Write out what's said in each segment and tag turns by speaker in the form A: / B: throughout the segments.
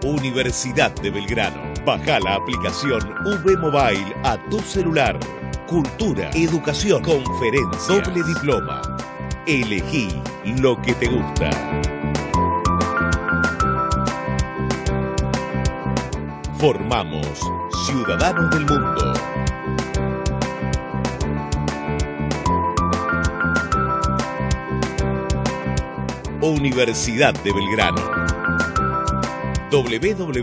A: Universidad de Belgrano. Baja la aplicación V Mobile a tu celular. Cultura, educación, conferencias, doble diploma. Elegí lo que te gusta. Formamos ciudadanos del mundo. Universidad de Belgrano. www.uv.edu.ar.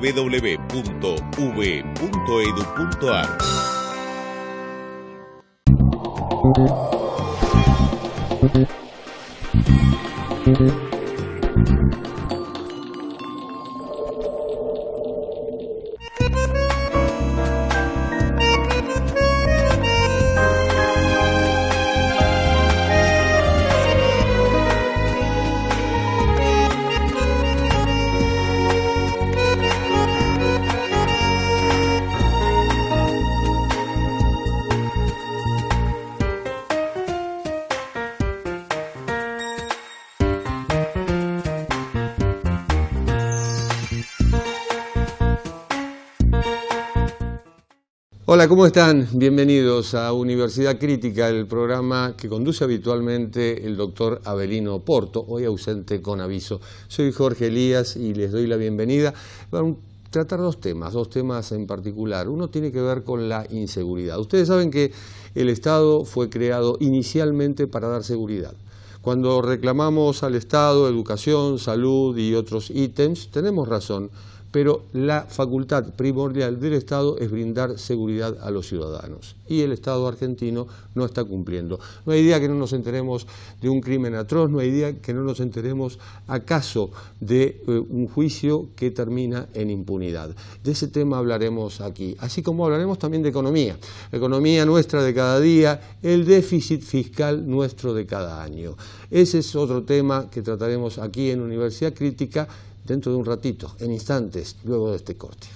B: Hola, ¿cómo están? Bienvenidos a Universidad Crítica, el programa que conduce habitualmente el doctor Avelino Porto, hoy ausente con aviso. Soy Jorge Elías y les doy la bienvenida. Vamos a tratar dos temas en particular. Uno tiene que ver con la inseguridad. Ustedes saben que el Estado fue creado inicialmente para dar seguridad. Cuando reclamamos al Estado educación, salud y otros ítems, tenemos razón. Pero la facultad primordial del Estado es brindar seguridad a los ciudadanos. Y el Estado argentino no está cumpliendo. No hay día que no nos enteremos de un crimen atroz, no hay día que no nos enteremos acaso de un juicio que termina en impunidad. De ese tema hablaremos aquí, así como hablaremos también de economía. La economía nuestra de cada día, el déficit fiscal nuestro de cada año. Ese es otro tema que trataremos aquí en Universidad Crítica, dentro de un ratito, en instantes, luego de este corte.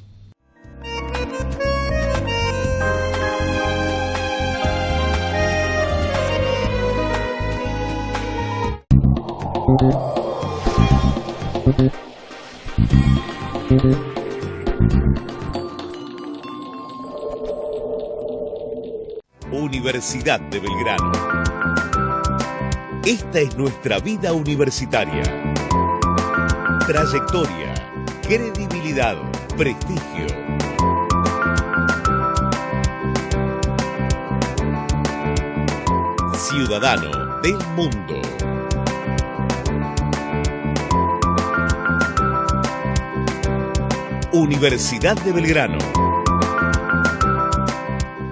A: Universidad de Belgrano. Esta es nuestra vida universitaria. Trayectoria, credibilidad, prestigio. Ciudadano del mundo. Universidad de Belgrano.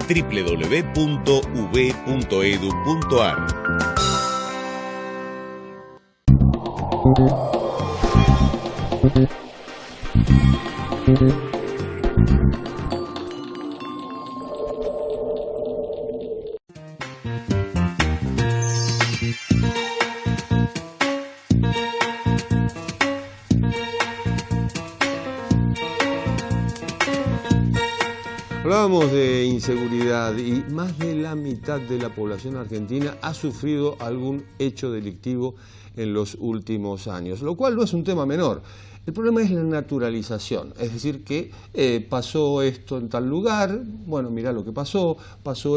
A: www.uv.edu.ar.
B: Hablábamos de inseguridad y más de la mitad de la población argentina ha sufrido algún hecho delictivo en los últimos años, lo cual no es un tema menor. El problema es la naturalización, es decir, que pasó esto en tal lugar, bueno, mirá lo que pasó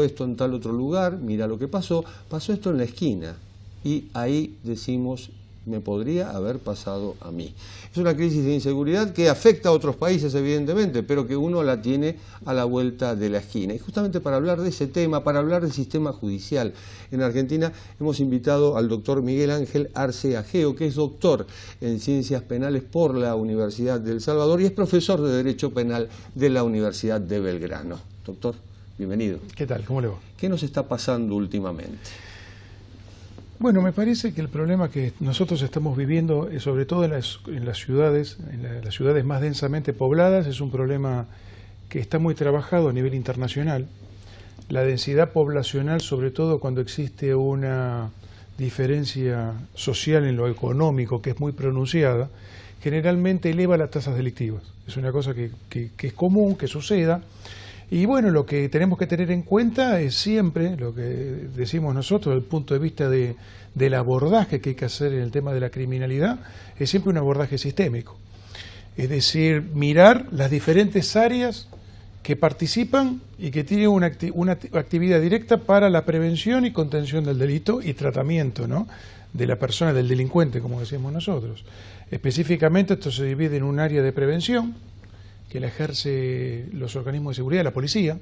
B: esto en tal otro lugar, mirá lo que pasó esto en la esquina y ahí decimos, me podría haber pasado a mí. Es una crisis de inseguridad que afecta a otros países, evidentemente, pero que uno la tiene a la vuelta de la esquina. Y justamente para hablar de ese tema, para hablar del sistema judicial en Argentina, hemos invitado al doctor Miguel Ángel Arce Ageo, que es doctor en Ciencias Penales por la Universidad de El Salvador y es profesor de Derecho Penal de la Universidad de Belgrano. Doctor, bienvenido.
C: ¿Qué tal? ¿Cómo le va?
B: ¿Qué nos está pasando últimamente?
C: Bueno, me parece que el problema que nosotros estamos viviendo, sobre todo en las ciudades más densamente pobladas, es un problema que está muy trabajado a nivel internacional. La densidad poblacional, sobre todo cuando existe una diferencia social en lo económico que es muy pronunciada, generalmente eleva las tasas delictivas. Es una cosa que es común que suceda Y bueno, lo que tenemos que tener en cuenta es siempre, lo que decimos nosotros, desde el punto de vista del abordaje que hay que hacer en el tema de la criminalidad, es siempre un abordaje sistémico. Es decir, mirar las diferentes áreas que participan y que tienen una actividad directa para la prevención y contención del delito y tratamiento, ¿no?, de la persona, del delincuente, como decimos nosotros. Específicamente esto se divide en un área de prevención, que la ejerce los organismos de seguridad, la policía,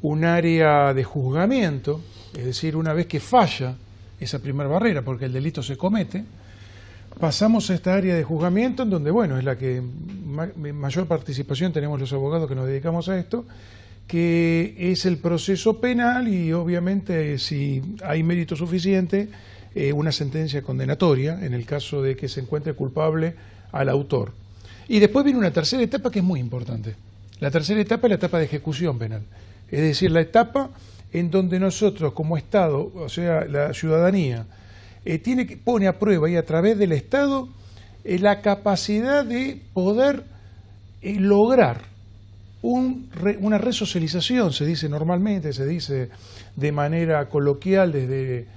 C: un área de juzgamiento, es decir, una vez que falla esa primera barrera, porque el delito se comete, pasamos a esta área de juzgamiento, en donde, bueno, es la que mayor participación tenemos los abogados que nos dedicamos a esto, que es el proceso penal y, obviamente, si hay mérito suficiente, una sentencia condenatoria, en el caso de que se encuentre culpable al autor. Y después viene una tercera etapa que es muy importante. La tercera etapa es la etapa de ejecución penal. Es decir, la etapa en donde nosotros, como Estado, o sea, la ciudadanía, pone a prueba y a través del Estado la capacidad de poder lograr una resocialización, se dice normalmente, se dice de manera coloquial desde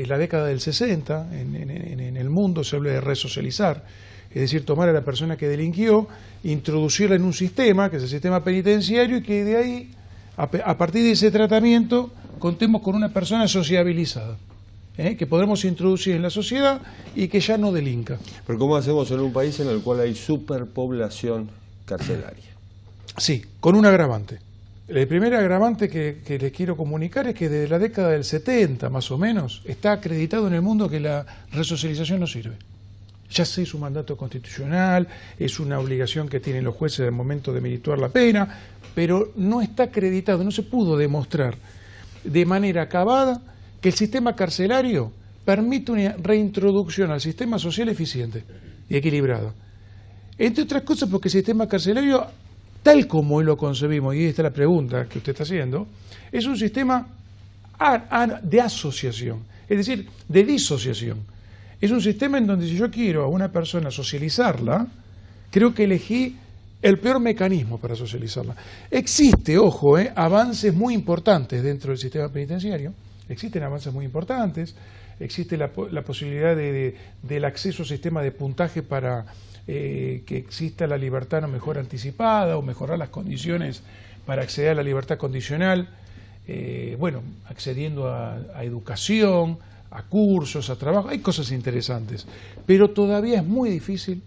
C: la década del 60, en el mundo se habla de resocializar, es decir, tomar a la persona que delinquió, introducirla en un sistema, que es el sistema penitenciario, y que de ahí, a partir de ese tratamiento, contemos con una persona sociabilizada, que podremos introducir en la sociedad y que ya no delinca.
B: Pero ¿cómo hacemos en un país en el cual hay superpoblación carcelaria? Sí,
C: con un agravante. El primer agravante que les quiero comunicar es que desde la década del 70, más o menos, está acreditado en el mundo que la resocialización no sirve. Ya sé, es un mandato constitucional, es una obligación que tienen los jueces al momento de merituar la pena, pero no está acreditado, no se pudo demostrar de manera acabada que el sistema carcelario permite una reintroducción al sistema social eficiente y equilibrado. Entre otras cosas porque el sistema carcelario, tal como hoy lo concebimos, y esta es la pregunta que usted está haciendo, es un sistema de asociación, es decir, de disociación. Es un sistema en donde si yo quiero a una persona socializarla, creo que elegí el peor mecanismo para socializarla. Existe, ojo, avances muy importantes dentro del sistema penitenciario, existen avances muy importantes, existe la posibilidad del acceso al sistema de puntaje para que exista la libertad no mejor anticipada o mejorar las condiciones para acceder a la libertad condicional, bueno, accediendo a educación, a cursos, a trabajo, hay cosas interesantes, pero todavía es muy difícil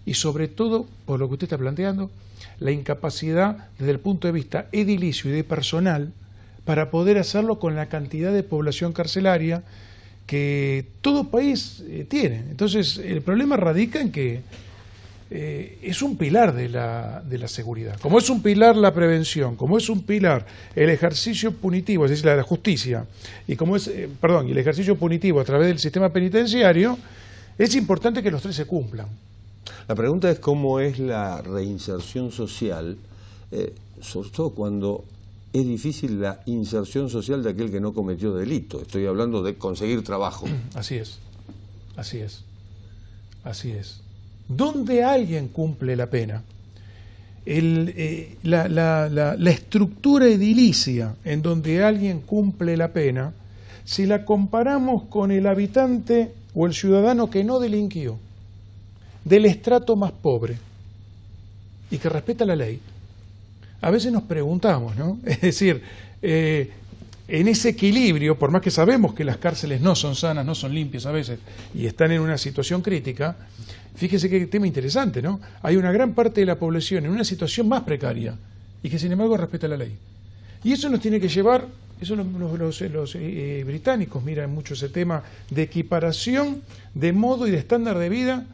C: y sobre todo, por lo que usted está planteando, la incapacidad desde el punto de vista edilicio y de personal para poder hacerlo con la cantidad de población carcelaria que todo país tiene. Entonces, el problema radica en que es un pilar de la seguridad. Como es un pilar la prevención, como es un pilar el ejercicio punitivo, es decir, la justicia, y como es, y el ejercicio punitivo a través del sistema penitenciario, es importante que los tres se cumplan.
B: La pregunta es cómo es la reinserción social, sobre todo cuando es difícil la inserción social de aquel que no cometió delito. Estoy hablando de conseguir trabajo.
C: Así es, así es, así es. ¿Dónde alguien cumple la pena? La estructura edilicia en donde alguien cumple la pena, si la comparamos con el habitante o el ciudadano que no delinquió, del estrato más pobre y que respeta la ley, a veces nos preguntamos, ¿no? Es decir, en ese equilibrio, por más que sabemos que las cárceles no son sanas, no son limpias a veces, y están en una situación crítica, fíjese qué tema interesante, ¿no? Hay una gran parte de la población en una situación más precaria y que sin embargo respeta la ley. Y eso nos tiene que llevar, eso los británicos miran mucho ese tema de equiparación de modo y de estándar de vida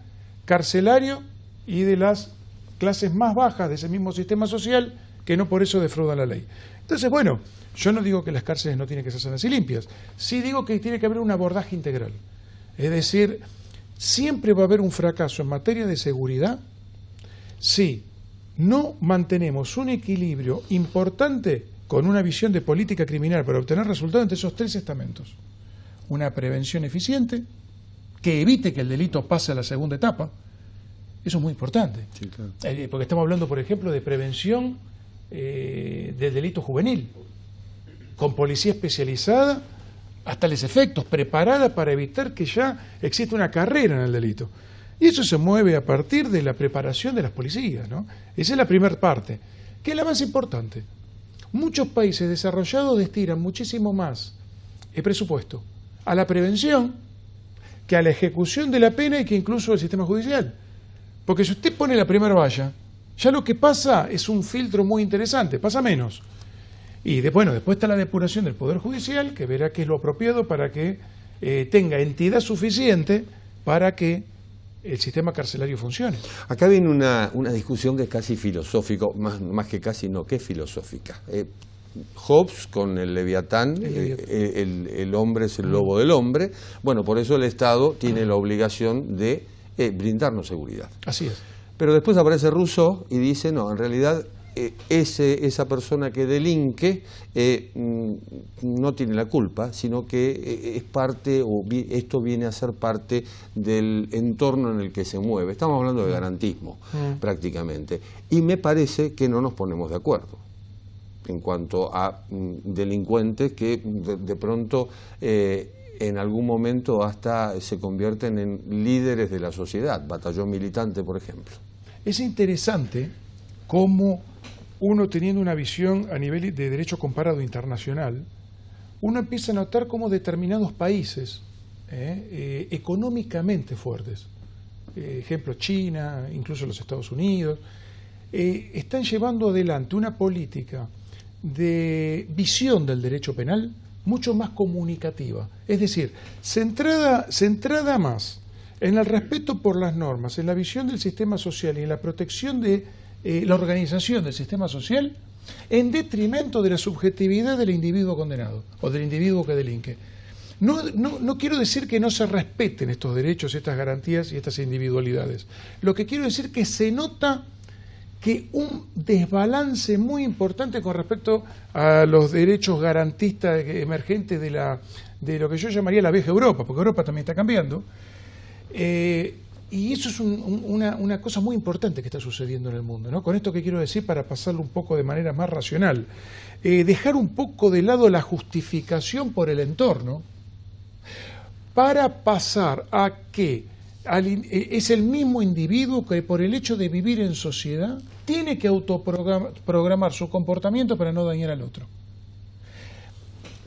C: carcelario y de las clases más bajas de ese mismo sistema social que no por eso defraudan la ley. Entonces, bueno, yo no digo que las cárceles no tienen que ser sanas y limpias, sí digo que tiene que haber un abordaje integral. Es decir, siempre va a haber un fracaso en materia de seguridad si no mantenemos un equilibrio importante con una visión de política criminal para obtener resultados entre esos tres estamentos. Una prevención eficiente que evite que el delito pase a la segunda etapa. Eso es muy importante.
B: Sí, claro.
C: Porque estamos hablando, por ejemplo, de prevención del delito juvenil, con policía especializada hasta los efectos, preparada para evitar que ya exista una carrera en el delito. Y eso se mueve a partir de la preparación de las policías, ¿no? Esa es la primera parte, que es la más importante. Muchos países desarrollados destinan muchísimo más el presupuesto a la prevención que a la ejecución de la pena y que incluso al sistema judicial. Porque si usted pone la primera valla, ya lo que pasa es un filtro muy interesante, pasa menos. Y después está la depuración del Poder Judicial, que verá qué es lo apropiado para que tenga entidad suficiente para que el sistema carcelario funcione.
B: Acá viene una discusión que es casi filosófica, más que casi no, que es filosófica. Hobbes con el Leviatán, el hombre es el lobo del hombre. Bueno, por eso el Estado tiene la obligación de brindarnos seguridad.
C: Así es.
B: Pero después aparece Rousseau y dice, no, en realidad esa persona que delinque no tiene la culpa, sino que es parte, esto viene a ser parte del entorno en el que se mueve. Estamos hablando de garantismo, prácticamente. Y me parece que no nos ponemos de acuerdo en cuanto a delincuentes que de pronto en algún momento hasta se convierten en líderes de la sociedad, batallón militante, por ejemplo.
C: Es interesante cómo uno, teniendo una visión a nivel de derecho comparado internacional, uno empieza a notar cómo determinados países económicamente fuertes, ejemplo China, incluso los Estados Unidos, están llevando adelante una política de visión del derecho penal mucho más comunicativa, es decir, centrada más en el respeto por las normas, en la visión del sistema social y en la protección de la organización del sistema social, en detrimento de la subjetividad del individuo condenado o del individuo que delinque. No quiero decir que no se respeten estos derechos, estas garantías y estas individualidades. Lo que quiero decir es que se nota que un desbalance muy importante con respecto a los derechos garantistas emergentes de lo que yo llamaría la vieja Europa, porque Europa también está cambiando. Y eso es una cosa muy importante que está sucediendo en el mundo, ¿no? Con esto que quiero decir, para pasarlo un poco de manera más racional, dejar un poco de lado la justificación por el entorno para pasar a que es el mismo individuo que por el hecho de vivir en sociedad tiene que autoprogramar su comportamiento para no dañar al otro.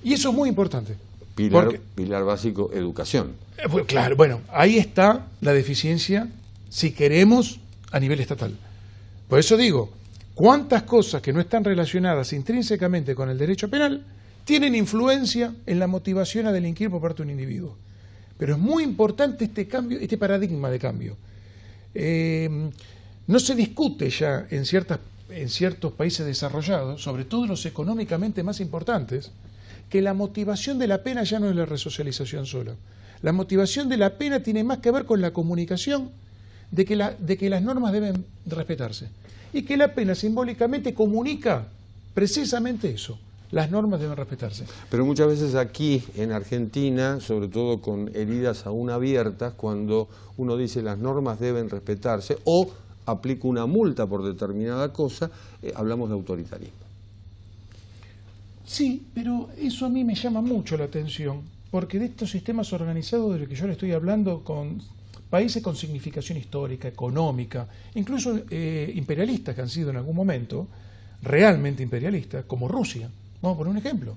C: Y eso es muy importante.
B: Pilar básico, educación.
C: Claro, bueno, ahí está la deficiencia, si queremos, a nivel estatal. Por eso digo, cuántas cosas que no están relacionadas intrínsecamente con el derecho penal tienen influencia en la motivación a delinquir por parte de un individuo. Pero es muy importante este cambio, este paradigma de cambio. No se discute ya en ciertos países desarrollados, sobre todo los económicamente más importantes, que la motivación de la pena ya no es la resocialización sola. La motivación de la pena tiene más que ver con la comunicación de que las normas deben respetarse. Y que la pena simbólicamente comunica precisamente eso. Las normas deben respetarse.
B: Pero muchas veces aquí en Argentina, sobre todo con heridas aún abiertas, cuando uno dice las normas deben respetarse o aplica una multa por determinada cosa, hablamos de autoritarismo.
C: Sí, pero eso a mí me llama mucho la atención, porque de estos sistemas organizados de los que yo le estoy hablando, con países con significación histórica, económica, incluso imperialistas que han sido en algún momento, realmente imperialistas, como Rusia. Vamos a poner un ejemplo.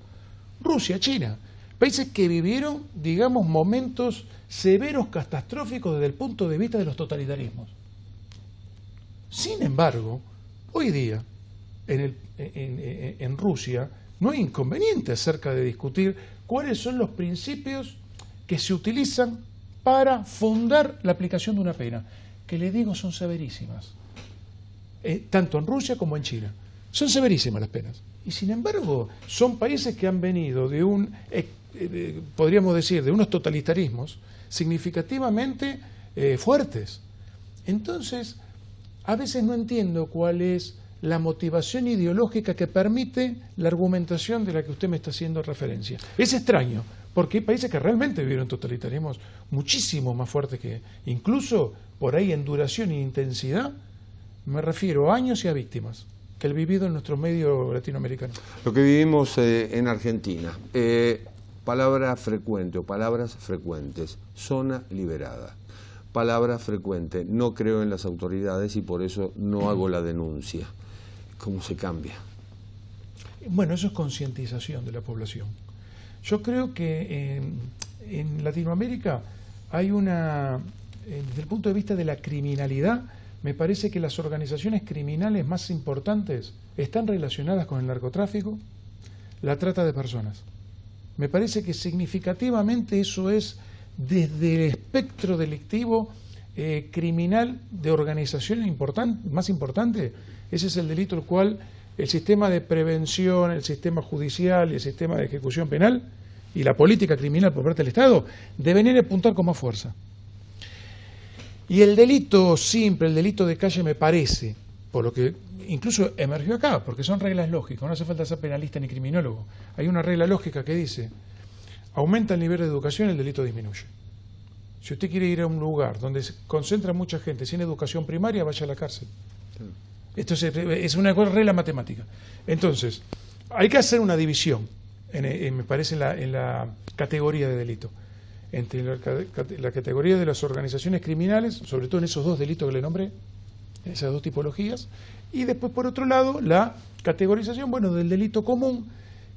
C: Rusia, China, países que vivieron, digamos, momentos severos, catastróficos desde el punto de vista de los totalitarismos. Sin embargo, hoy día, en Rusia, no hay inconveniente acerca de discutir cuáles son los principios que se utilizan para fundar la aplicación de una pena, que le digo son severísimas, tanto en Rusia como en China. Son severísimas las penas. Y sin embargo, son países que han venido de podríamos decir, de unos totalitarismos significativamente fuertes. Entonces, a veces no entiendo cuál es la motivación ideológica que permite la argumentación de la que usted me está haciendo referencia. Es extraño, porque hay países que realmente vivieron totalitarismos muchísimo más fuertes que, incluso por ahí en duración e intensidad, me refiero a años y a víctimas, que el vivido en nuestro medio latinoamericano.
B: Lo que vivimos en Argentina, palabra frecuente o palabras frecuentes, zona liberada. Palabra frecuente, no creo en las autoridades y por eso no hago la denuncia. ¿Cómo se cambia?
C: Bueno, eso es concientización de la población. Yo creo que en Latinoamérica hay desde el punto de vista de la criminalidad, me parece que las organizaciones criminales más importantes están relacionadas con el narcotráfico, la trata de personas. Me parece que significativamente eso es, desde el espectro delictivo criminal de organización más importante, ese es el delito el cual el sistema de prevención, el sistema judicial y el sistema de ejecución penal y la política criminal por parte del Estado deben ir a apuntar con más fuerza. Y el delito simple, el delito de calle, me parece, por lo que incluso emergió acá, porque son reglas lógicas, no hace falta ser penalista ni criminólogo. Hay una regla lógica que dice: aumenta el nivel de educación, el delito disminuye. Si usted quiere ir a un lugar donde se concentra mucha gente sin educación primaria, vaya a la cárcel. Esto es una regla matemática. Entonces, hay que hacer una división, me parece, en la categoría de delito. Entre la categoría de las organizaciones criminales, sobre todo en esos dos delitos que le nombré, esas dos tipologías, y después, por otro lado, la categorización, del delito común,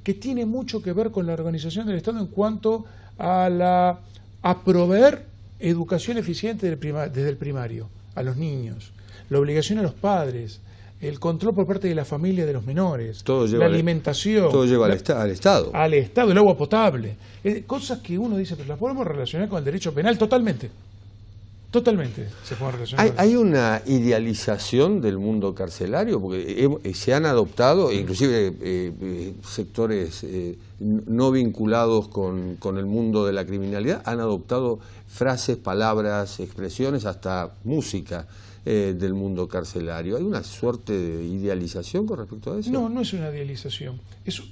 C: que tiene mucho que ver con la organización del Estado en cuanto a proveer educación eficiente desde el primario, a los niños, la obligación a los padres, el control por parte de la familia de los menores, la alimentación. Todo lleva al Estado. Al Estado, el agua potable. Cosas que uno dice, pero las podemos relacionar con el derecho penal totalmente. Totalmente se pueden relacionar.
B: ¿Hay una idealización del mundo carcelario? Porque se han adoptado, inclusive sectores no vinculados con el mundo de la criminalidad, han adoptado frases, palabras, expresiones, hasta música del mundo carcelario. ¿Hay una suerte de idealización con respecto a eso?
C: No, no es una idealización. Es,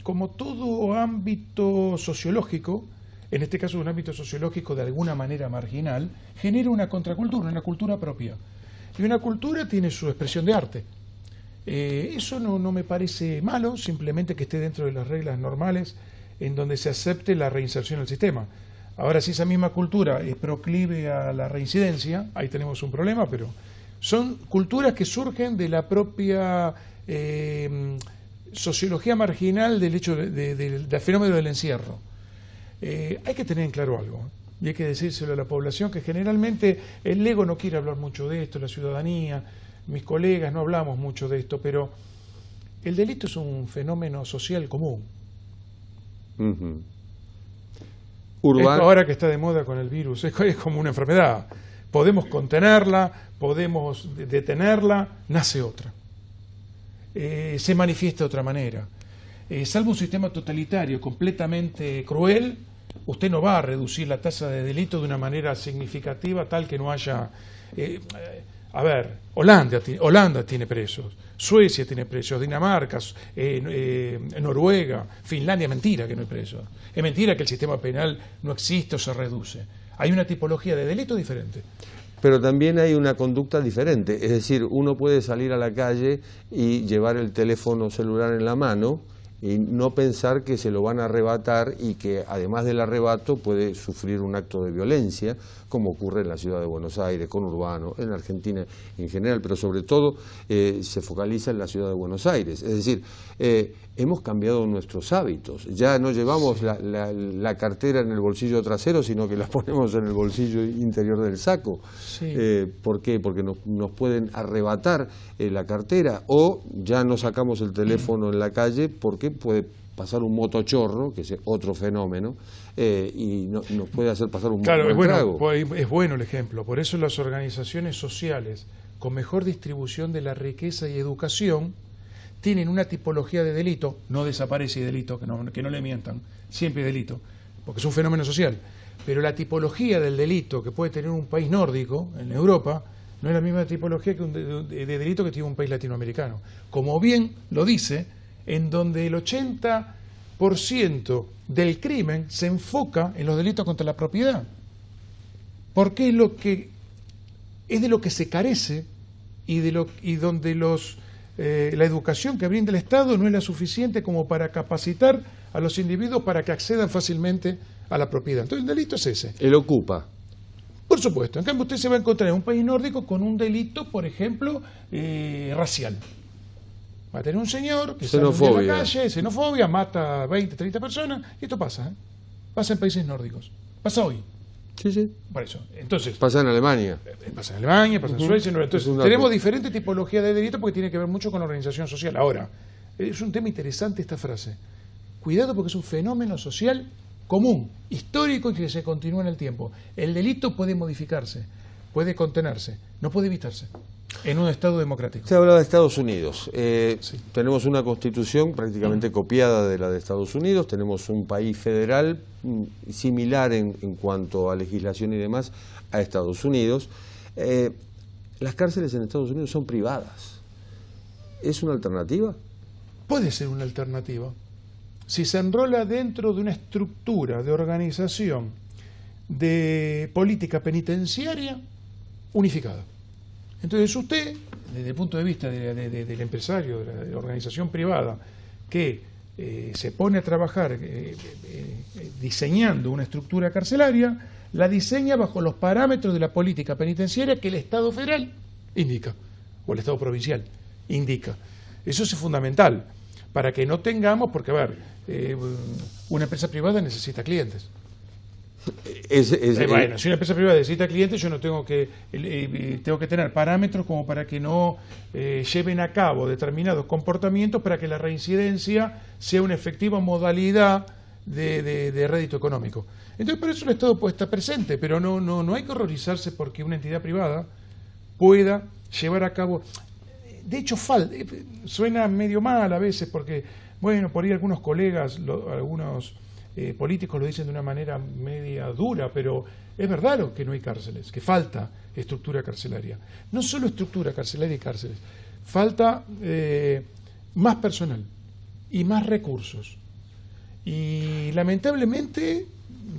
C: como todo ámbito sociológico, en este caso un ámbito sociológico de alguna manera marginal, genera una contracultura, una cultura propia. Y una cultura tiene su expresión de arte. Eso no me parece malo, simplemente que esté dentro de las reglas normales en donde se acepte la reinserción al sistema. Ahora, si esa misma cultura es proclive a la reincidencia, ahí tenemos un problema, pero son culturas que surgen de la propia sociología marginal del hecho del fenómeno del encierro. Hay que tener en claro algo, y hay que decírselo a la población, que generalmente el ego no quiere hablar mucho de esto, la ciudadanía, mis colegas no hablamos mucho de esto, pero el delito es un fenómeno social común. Ahora que está de moda con el virus, es como una enfermedad. Podemos contenerla, podemos detenerla, nace otra. Se manifiesta de otra manera. Salvo un sistema totalitario completamente cruel, usted no va a reducir la tasa de delito de una manera significativa tal que no haya... Holanda tiene presos, Suecia tiene presos, Dinamarca, Noruega, Finlandia, mentira que no hay presos. Es mentira que el sistema penal no existe o se reduce. Hay una tipología de delito diferente.
B: Pero también hay una conducta diferente, es decir, uno puede salir a la calle y llevar el teléfono celular en la mano y no pensar que se lo van a arrebatar y que además del arrebato puede sufrir un acto de violencia, como ocurre en la ciudad de Buenos Aires, con Urbano, en Argentina en general, pero sobre todo se focaliza en la ciudad de Buenos Aires. Es decir, hemos cambiado nuestros hábitos, ya no llevamos la cartera en el bolsillo trasero, sino que la ponemos en el bolsillo interior del saco. Sí. ¿Por qué? Porque nos pueden arrebatar la cartera, o ya no sacamos el teléfono en la calle porque puede pasar un motochorro, que es otro fenómeno, y nos puede hacer pasar un buen trago.
C: Es bueno el ejemplo. Por eso las organizaciones sociales con mejor distribución de la riqueza y educación tienen una tipología de delito. No desaparece delito, que no le mientan, siempre hay delito, porque es un fenómeno social. Pero la tipología del delito que puede tener un país nórdico, en Europa, no es la misma tipología de delito que tiene un país latinoamericano. Como bien lo dice, en donde el 80% del crimen se enfoca en los delitos contra la propiedad, porque es de lo que se carece y donde los la educación que brinda el Estado no es la suficiente como para capacitar a los individuos para que accedan fácilmente a la propiedad. Entonces el delito es ese.
B: Él ocupa.
C: Por supuesto. En cambio usted se va a encontrar en un país nórdico con un delito, por ejemplo, racial. Va a tener un señor que sale en la calle, xenofobia, mata a 20, 30 personas, y esto pasa, ¿eh? Pasa en países nórdicos. Pasa hoy.
B: Sí, sí.
C: Por eso. Entonces,
B: pasa en Alemania.
C: Pasa en Alemania, pasa en Suecia. Entonces, tenemos diferentes tipologías de delito porque tiene que ver mucho con la organización social. Ahora, es un tema interesante esta frase. Cuidado porque es un fenómeno social común, histórico y que se continúa en el tiempo. El delito puede modificarse, puede contenerse, no puede evitarse en un Estado democrático.
B: Usted hablaba de Estados Unidos.
C: Sí.
B: Tenemos una constitución prácticamente copiada de la de Estados Unidos, tenemos un país federal similar en cuanto a legislación y demás a Estados Unidos. Las cárceles en Estados Unidos son privadas. ¿Es una alternativa?
C: Puede ser una alternativa. Si se enrola dentro de una estructura de organización de política penitenciaria unificada. Entonces usted, desde el punto de vista del empresario, de la organización privada, que se pone a trabajar diseñando una estructura carcelaria, la diseña bajo los parámetros de la política penitenciaria que el Estado federal indica, o el Estado provincial indica. Eso es fundamental, para que no tengamos, porque a ver, una empresa privada necesita clientes. Bueno, si una empresa privada necesita clientes, yo no tengo que tener parámetros como para que no lleven a cabo determinados comportamientos para que la reincidencia sea una efectiva modalidad de rédito económico. Entonces, por eso el Estado puede estar presente, pero no hay que horrorizarse porque una entidad privada pueda llevar a cabo. De hecho, suena medio mal a veces porque, bueno, por ahí algunos colegas, algunos políticos lo dicen de una manera media dura, pero es verdad que no hay cárceles, que falta estructura carcelaria. No solo estructura carcelaria y cárceles, falta más personal y más recursos. Y lamentablemente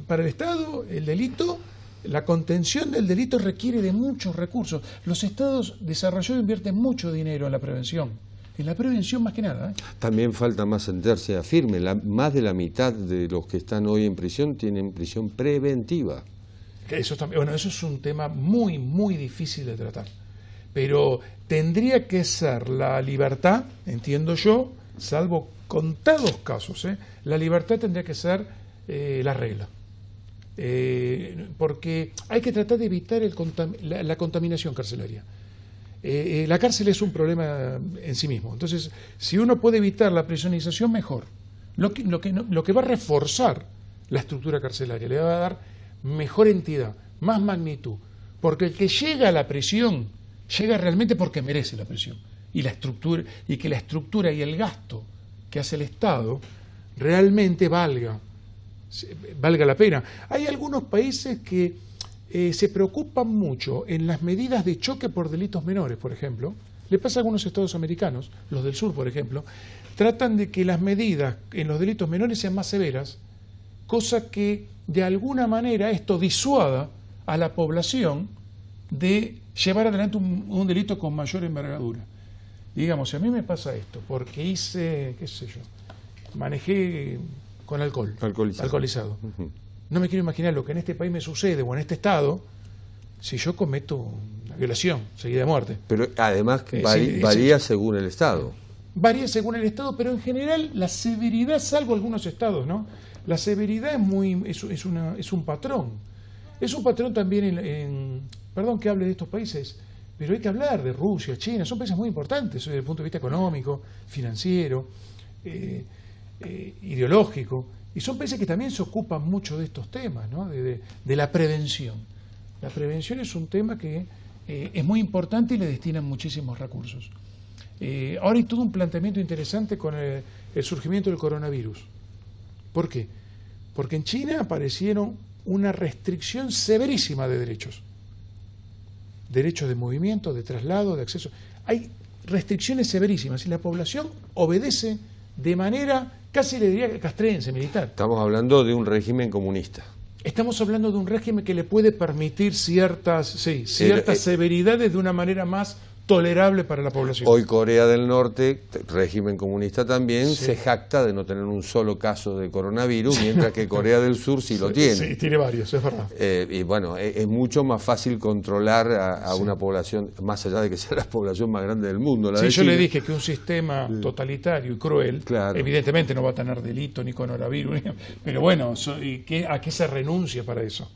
C: para el Estado el delito, la contención del delito requiere de muchos recursos. Los estados desarrollados invierten mucho dinero en la prevención. En la prevención más que nada. También falta más sentencia firme. Más de la mitad de los que están hoy en prisión tienen prisión preventiva. Eso es un tema muy, muy difícil de tratar. Pero tendría que ser la libertad, entiendo yo, salvo contados casos, la libertad tendría que ser la regla. Porque hay que tratar de evitar la contaminación carcelaria. La cárcel es un problema en sí mismo. Entonces, si uno puede evitar la prisonización, mejor. Lo que va a reforzar la estructura carcelaria, le va a dar mejor entidad, más magnitud. Porque el que llega a la prisión, llega realmente porque merece la prisión. Y que la estructura y el gasto que hace el Estado realmente valga la pena. Hay algunos países que se preocupan mucho en las medidas de choque por delitos menores, por ejemplo. Le pasa a algunos estados americanos, los del sur, por ejemplo, tratan de que las medidas en los delitos menores sean más severas, cosa que de alguna manera esto disuada a la población de llevar adelante un delito con mayor envergadura. Digamos, si a mí me pasa esto, porque manejé con alcoholizado. Uh-huh. No me quiero imaginar lo que en este país me sucede o en este estado si yo cometo una violación seguida de muerte. Pero además varía según el estado. Varía según el estado, pero en general la severidad, salvo algunos estados, ¿no? La severidad es un patrón. Es un patrón también perdón que hable de estos países, pero hay que hablar de Rusia, China, son países muy importantes desde el punto de vista económico, financiero, ideológico. Y son países que también se ocupan mucho de estos temas, ¿no? de la prevención. La prevención es un tema que es muy importante y le destinan muchísimos recursos. Ahora hay todo un planteamiento interesante con el surgimiento del coronavirus. ¿Por qué? Porque en China aparecieron una restricción severísima de derechos. Derechos de movimiento, de traslado, de acceso. Hay restricciones severísimas y la población obedece de manera, casi le diría castrense, militar. Estamos hablando de un régimen comunista. Estamos hablando de un régimen que le puede permitir ciertas severidades de una manera más tolerable para la población.
B: Hoy Corea del Norte, régimen comunista también,
C: Sí.
B: se jacta de no tener un solo caso de coronavirus, mientras que Corea del Sur sí lo tiene.
C: Sí, tiene varios, es verdad.
B: Y bueno, es mucho más fácil controlar a una población, más allá de que sea la población más grande del mundo. La
C: Sí,
B: de
C: yo le
B: China.
C: dije que un sistema totalitario y cruel,
B: Claro.
C: evidentemente no va a tener delito ni coronavirus, pero bueno, ¿a qué se renuncia para eso?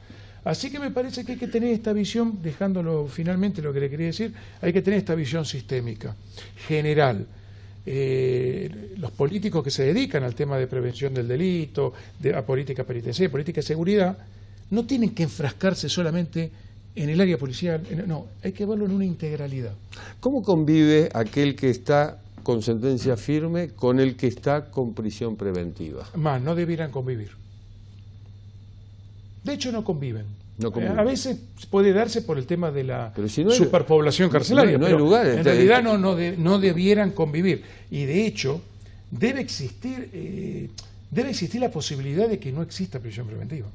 C: Así que me parece que hay que tener esta visión, dejándolo finalmente lo que le quería decir, hay que tener esta visión sistémica, general. Los políticos que se dedican al tema de prevención del delito, a política penitenciaria, política de seguridad, no tienen que enfrascarse solamente en el área policial, no, hay que verlo en una integralidad.
B: ¿Cómo convive aquel que está con sentencia firme con el que está con prisión preventiva?
C: Más, no debieran convivir. De hecho, no conviven.
B: No conviven.
C: A veces puede darse por el tema de la
B: Pero si no hay-
C: superpoblación carcelaria,
B: no hay
C: pero
B: lugares.
C: en realidad no debieran convivir. Y de hecho, debe existir la posibilidad de que no exista prisión preventiva,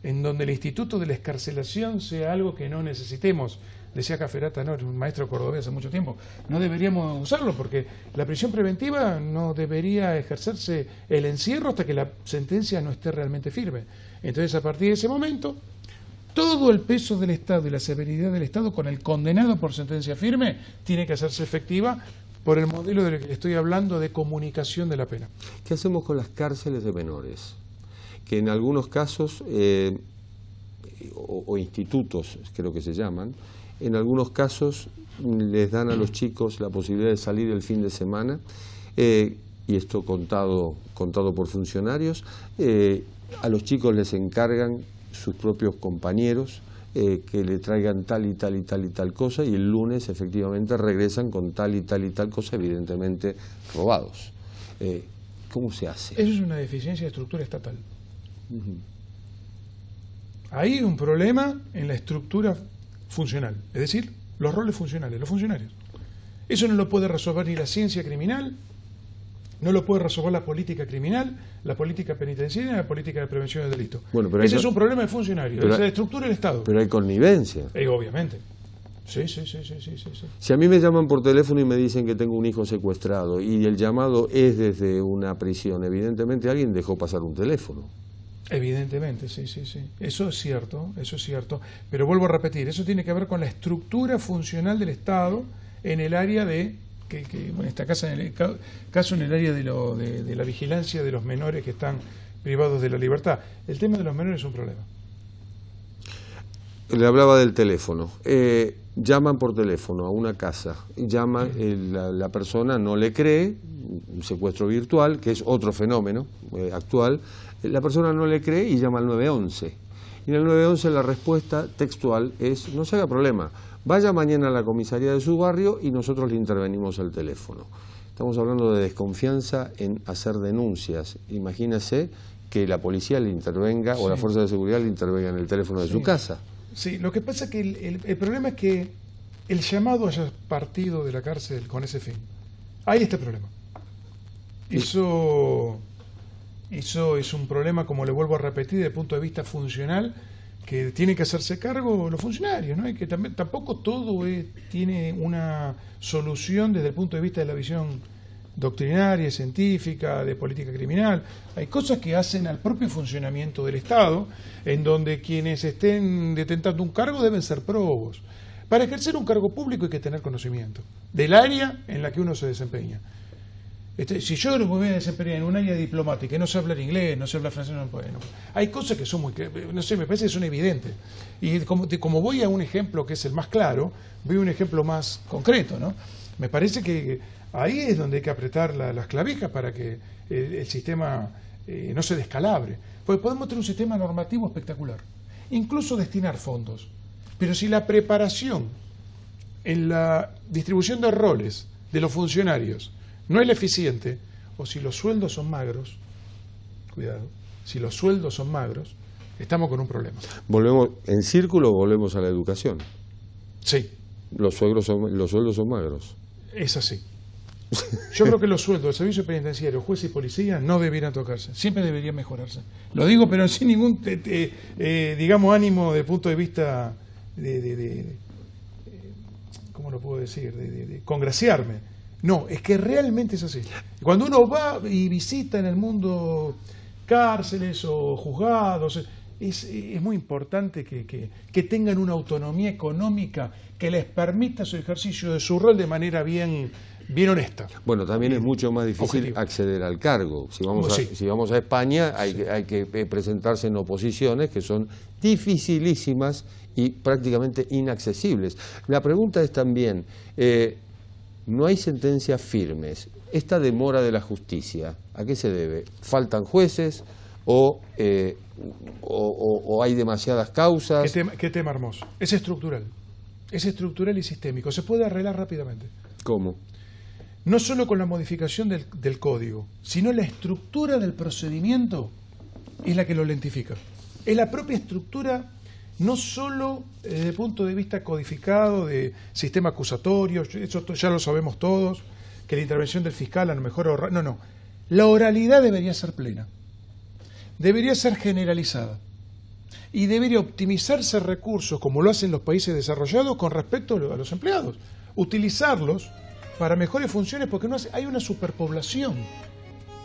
C: en donde el instituto de la excarcelación sea algo que no necesitemos. Decía Caferata, no, un maestro cordobés hace mucho tiempo, no deberíamos usarlo porque la prisión preventiva no debería ejercerse el encierro hasta que la sentencia no esté realmente firme. Entonces, a partir de ese momento, todo el peso del Estado y la severidad del Estado con el condenado por sentencia firme tiene que hacerse efectiva por el modelo del que estoy hablando de comunicación de la pena.
B: ¿Qué hacemos con las cárceles de menores? Que en algunos casos, o institutos, creo que se llaman, en algunos casos les dan a los chicos la posibilidad de salir el fin de semana, y esto contado por funcionarios, a los chicos les encargan sus propios compañeros que le traigan tal y tal y tal y tal cosa, y el lunes efectivamente regresan con tal y tal y tal cosa, evidentemente robados. ¿Cómo se hace?
C: Eso es una deficiencia de estructura estatal. Ahí hay un problema en la estructura funcional, es decir, los roles funcionales, los funcionarios. Eso no lo puede resolver ni la ciencia criminal, no lo puede resolver la política criminal, la política penitenciaria, la política de prevención del delito.
B: Bueno, pero
C: ese
B: hay-
C: es un problema de funcionarios,
B: pero
C: es la
B: hay-
C: estructura del Estado.
B: Pero hay connivencia.
C: Obviamente. Sí.
B: Si a mí me llaman por teléfono y me dicen que tengo un hijo secuestrado y el llamado es desde una prisión, evidentemente alguien dejó pasar un teléfono.
C: Evidentemente, sí. Eso es cierto. Pero vuelvo a repetir, eso tiene que ver con la estructura funcional del Estado en el área de, en esta caso en el área de la vigilancia de los menores que están privados de la libertad. El tema de los menores es un problema.
B: Le hablaba del teléfono. Llaman por teléfono a una casa, la persona no le cree, un secuestro virtual, que es otro fenómeno actual, la persona no le cree y llama al 911. Y en el 911 la respuesta textual es: no se haga problema, vaya mañana a la comisaría de su barrio y nosotros le intervenimos al teléfono. Estamos hablando de desconfianza en hacer denuncias. Imagínese que la policía le intervenga o la fuerza de seguridad le intervenga en el teléfono de su casa.
C: Sí, lo que pasa es que el problema es que el llamado haya partido de la cárcel con ese fin. Ahí está el problema. Eso es un problema, como le vuelvo a repetir, desde el punto de vista funcional, que tienen que hacerse cargo los funcionarios, ¿no? Y que tampoco todo tiene una solución desde el punto de vista de la visión doctrinaria, científica, de política criminal. Hay cosas que hacen al propio funcionamiento del Estado, en donde quienes estén detentando un cargo deben ser probos. Para ejercer un cargo público hay que tener conocimiento del área en la que uno se desempeña. Si yo me voy a desempeñar en un área diplomática y no sé hablar inglés, no sé hablar francés, no puedo. Hay cosas que son no sé, me parece que son evidentes. Y como voy a un ejemplo que es el más claro, voy a un ejemplo más concreto, ¿no? Me parece que ahí es donde hay que apretar las clavijas para que el sistema no se descalabre. Porque podemos tener un sistema normativo espectacular, incluso destinar fondos. Pero si la preparación en la distribución de roles de los funcionarios no es la eficiente, o si los sueldos son magros, cuidado, si los sueldos son magros, estamos con un problema.
B: Volvemos en círculo, volvemos a la educación.
C: Sí,
B: Los sueldos son magros.
C: es así. Yo creo que los sueldos del servicio penitenciario, juez y policía no debieran tocarse, siempre deberían mejorarse. Lo digo, pero sin ningún, digamos, ánimo desde el punto de vista ¿cómo lo puedo decir?, de congraciarme. No, es que realmente es así. Cuando uno va y visita en el mundo cárceles o juzgados, es muy importante que tengan una autonomía económica que les permita su ejercicio de su rol de manera bien honesta.
B: Bueno, también es mucho más difícil
C: objetivo.
B: acceder al cargo. Si vamos a España, hay que presentarse en oposiciones que son dificilísimas y prácticamente inaccesibles. La pregunta es también, no hay sentencias firmes. Esta demora de la justicia, ¿a qué se debe? ¿Faltan jueces o hay demasiadas causas?
C: ¿Qué tema hermoso? Es estructural y sistémico. Se puede arreglar rápidamente.
B: ¿Cómo?
C: No solo con la modificación del código, sino la estructura del procedimiento es la que lo lentifica. Es la propia estructura, no solo desde el punto de vista codificado de sistema acusatorio, eso ya lo sabemos todos, que la intervención del fiscal a lo mejor... No. La oralidad debería ser plena, debería ser generalizada y debería optimizarse recursos, como lo hacen los países desarrollados, con respecto a los empleados. Utilizarlos para mejores funciones, porque hay una superpoblación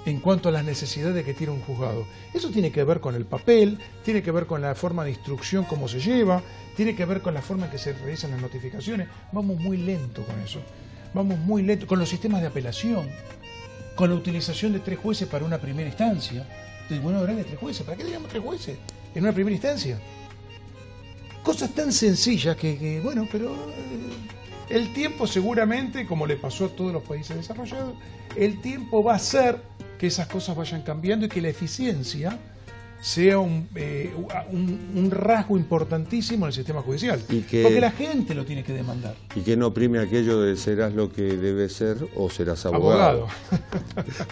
C: en cuanto a las necesidades que tiene un juzgado. Eso tiene que ver con el papel, tiene que ver con la forma de instrucción, cómo se lleva, tiene que ver con la forma en que se realizan las notificaciones. Vamos muy lento con eso. Vamos muy lento con los sistemas de apelación, con la utilización de 3 jueces para una primera instancia. Tribunal oral de 3 jueces. ¿Para qué digamos 3 jueces en una primera instancia? Cosas tan sencillas que bueno, pero... el tiempo seguramente, como le pasó a todos los países desarrollados, el tiempo va a hacer que esas cosas vayan cambiando y que la eficiencia sea un rasgo importantísimo en el sistema judicial. Porque la gente lo tiene que demandar.
B: Y que no prime aquello de serás lo que debes ser o serás abogado.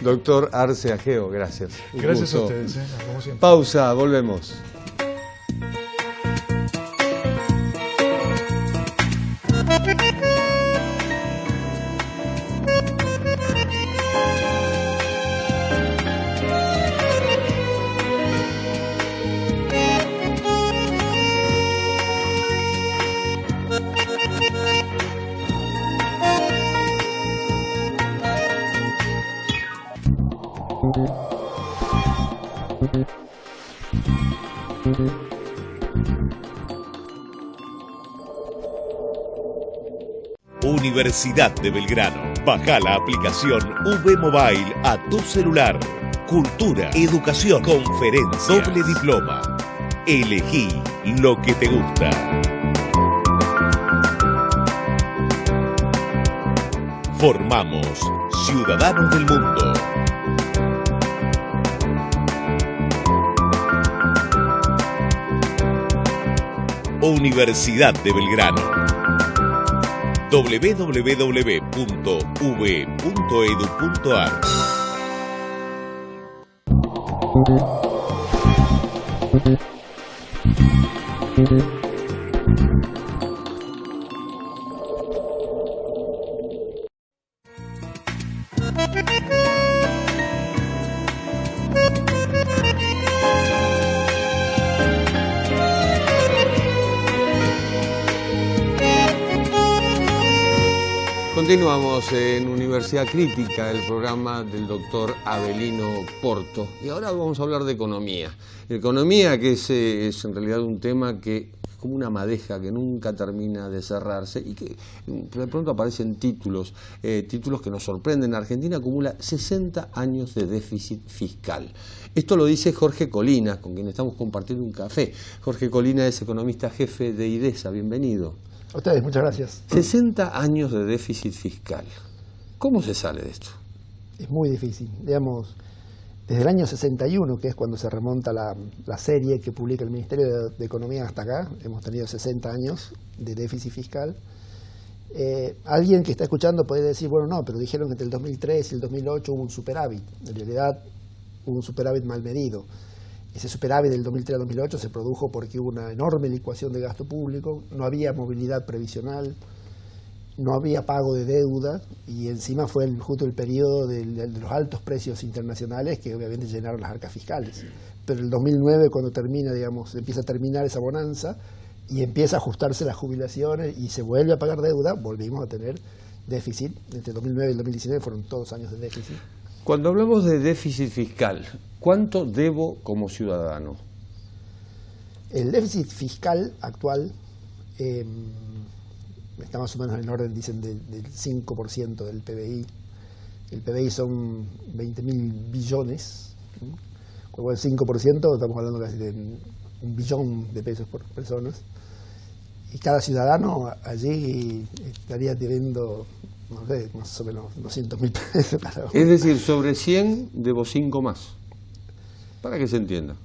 B: Doctor Arce Ageo, gracias.
C: Gracias a ustedes, como siempre.
B: Pausa, volvemos.
A: Universidad de Belgrano. Baja la aplicación V Mobile a tu celular. Cultura, educación, conferencias, doble diploma. Elegí lo que te gusta. Formamos ciudadanos del mundo. Universidad de Belgrano. www.v.edu.ar.
B: Continuamos en Universidad Crítica, el programa del doctor Avelino Porto. Y ahora vamos a hablar de economía. Economía que es en realidad un tema que es como una madeja que nunca termina de cerrarse y que de pronto aparecen títulos que nos sorprenden. Argentina acumula 60 años de déficit fiscal. Esto lo dice Jorge Colina, con quien estamos compartiendo un café. Jorge Colina es economista jefe de IDESA. Bienvenido.
D: A ustedes, muchas gracias.
B: 60 años de déficit fiscal. ¿Cómo se sale de esto?
D: Es muy difícil. Digamos, desde el año 61, que es cuando se remonta la serie que publica el Ministerio de Economía hasta acá, hemos tenido 60 años de déficit fiscal. Alguien que está escuchando puede decir, bueno, no, pero dijeron que entre el 2003 y el 2008 hubo un superávit. En realidad hubo un superávit mal medido. Ese superávit del 2003 al 2008 se produjo porque hubo una enorme licuación de gasto público, no había movilidad previsional, no había pago de deuda y encima fue justo el periodo de los altos precios internacionales que obviamente llenaron las arcas fiscales. Pero el 2009, cuando termina, digamos, empieza a terminar esa bonanza, y empieza a ajustarse las jubilaciones y se vuelve a pagar deuda, volvimos a tener déficit. Entre 2009 y el 2019 fueron todos años de déficit.
B: Cuando hablamos de déficit fiscal, ¿cuánto debo como ciudadano?
D: El déficit fiscal actual está más o menos en el orden, dicen, del 5% del PBI. El PBI son 20.000 billones. Con el 5% estamos hablando casi de 1 billón de pesos por personas. Y cada ciudadano allí estaría teniendo, no sé, más o menos 200.000 pesos cada uno.
B: Es decir, sobre 100 debo 5 más, para que se entienda.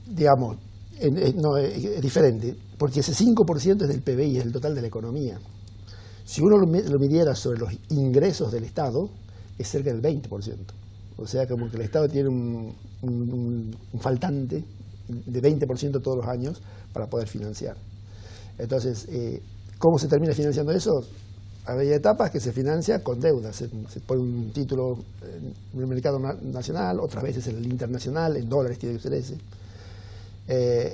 D: Digamos, no, es diferente, porque ese 5% es del PBI, es el total de la economía. Si uno lo midiera sobre los ingresos del Estado, es cerca del 20%. O sea, como que el Estado tiene un faltante de 20% todos los años para poder financiar. Entonces, ¿cómo se termina financiando eso? Hay etapas que se financia con deuda. Se pone un título en el mercado nacional, otras veces en el internacional, en dólares tiene que ser ese.